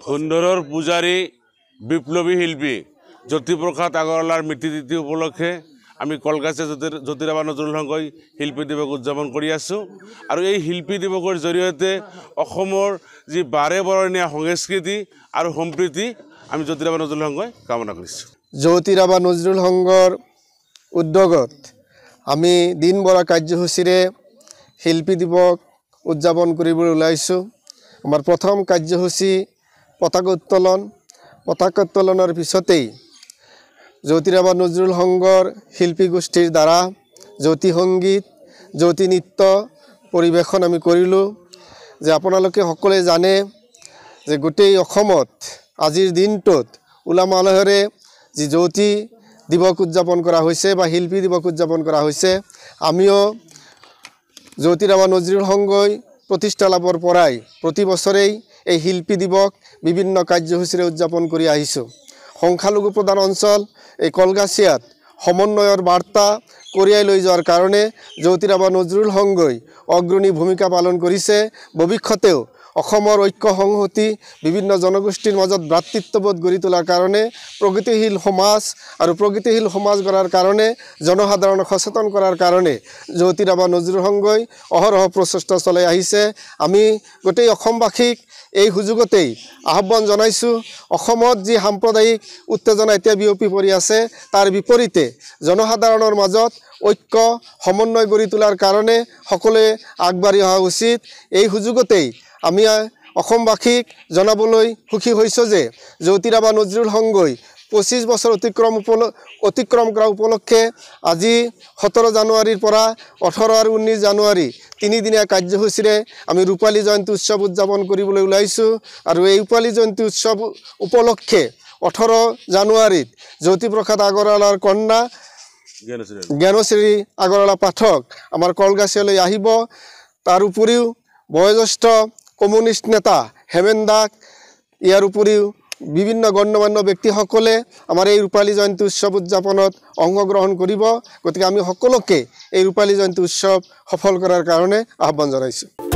সুন্দৰৰ পূজাৰী বিপ্লৱী শিল্পী জ্যোতিপ্ৰসাদ আগৰৱালাৰ মৃত্যুতিথি উপলক্ষে আমি কলকাতা জ্যোতিৰাবা নজৰুল সংঘই শিল্পী দিৱস উদযাপন কৰি আছোঁ আৰু এই শিল্পী দিৱসৰ জৰিয়তে অসমৰ যি বাৰে বৰণীয়া সংস্কৃতি আৰু সম্প্ৰীতি আমি জ্যোতিৰাবা নজৰুল সংঘই কামনা কৰিছোঁ। জ্যোতিৰাবা নজৰুল সংঘৰ উদ্যোগত আমি দিনবৰা কাৰ্যসূচীৰে শিল্পী দিৱস উদযাপন কৰিবলৈ ওলাইছোঁ। আমাৰ প্ৰথম কাৰ্যসূচী পতাকা উত্তোলনৰ পিছতেই জ্যোতিৰাবা নজৰুল সংঘৰ শিল্পী গোষ্ঠীৰ দ্বাৰা জ্যোতি সংগীত জ্যোতি নৃত্য পৰিৱেশন আমি কৰিলোঁ। যে আপোনালোকে সকলোৱে জানে যে গোটেই অসমত আজিৰ দিনটোত উলহ মালহেৰে যি জ্যোতি দিৱস উদযাপন কৰা হৈছে বা শিল্পী দিৱস উদযাপন কৰা হৈছে, আমিও জ্যোতিৰাবা নজৰুল সংঘই প্ৰতিষ্ঠা লাভৰ পৰাই প্ৰতি বছৰেই এই শিল্পী দিৱস বিভিন্ন কাৰ্যসূচীৰে উদযাপন কৰি আহিছোঁ। সংখ্যালঘু প্ৰধান অঞ্চল এই কলগাছিয়াত সমন্বয়ৰ বাৰ্তা কঢ়িয়াই লৈ যোৱাৰ কাৰণে জ্যোতিৰাবা নজৰুল সংঘই অগ্ৰণী ভূমিকা পালন কৰিছে। ভৱিষ্যতেও অসমৰ ঐক্য সংহতি বিভিন্ন জনগোষ্ঠীৰ মাজত ভ্ৰাতৃত্ববোধ গঢ়ি তোলাৰ কাৰণে প্ৰগতিশীল সমাজ আৰু প্ৰগতিশীল সমাজ গঢ়াৰ কাৰণে জনসাধাৰণক সচেতন কৰাৰ কাৰণে জ্যোতিৰাবা নজৰুল সংঘই অহৰহ প্ৰচেষ্টা চলাই আহিছে। আমি গোটেই অসমবাসীক এই সুযোগতেই আহ্বান জনাইছোঁ, অসমত যি সাম্প্ৰদায়িক উত্তেজনা এতিয়া বিয়পি পৰি আছে তাৰ বিপৰীতে জনসাধাৰণৰ মাজত ঐক্য সমন্বয় গঢ়ি তোলাৰ কাৰণে সকলোৱে আগবাঢ়ি অহা উচিত। এই সুযোগতেই আমি অসমবাসীক জনাবলৈ সুখী হৈছোঁ যে জ্যোতিৰাবা নজৰুল সংঘই 25 বছৰ অতিক্ৰম কৰা উপলক্ষে আজি 17 জানুৱাৰীৰ পৰা 18 আৰু 19 জানুৱাৰী তিনিদিনীয়া কাৰ্যসূচীৰে আমি ৰূপালী জয়ন্তী উৎসৱ উদযাপন কৰিবলৈ ওলাইছোঁ। আৰু এই ৰূপালী জয়ন্তী উৎসৱ উপলক্ষে 18 জানুৱাৰীত জ্যোতিপ্ৰসাদ আগৰৱালাৰ কন্যা জ্ঞানশ্ৰী আগৰৱালা পাঠক আমাৰ কলগাছিয়ালৈ আহিব। তাৰ উপৰিও বয়োজ্যেষ্ঠ কমিউনিষ্ট নেতা হেমেন দাস, ইয়াৰ উপৰিও বিভিন্ন গণ্যমান্য ব্যক্তিসকলে আমাৰ এই ৰূপালী জয়ন্তী উৎসৱ উদযাপনত অংশগ্ৰহণ কৰিব। গতিকে আমি সকলোকে এই ৰূপালী জয়ন্তী উৎসৱ সফল কৰাৰ কাৰণে আহ্বান জনাইছোঁ।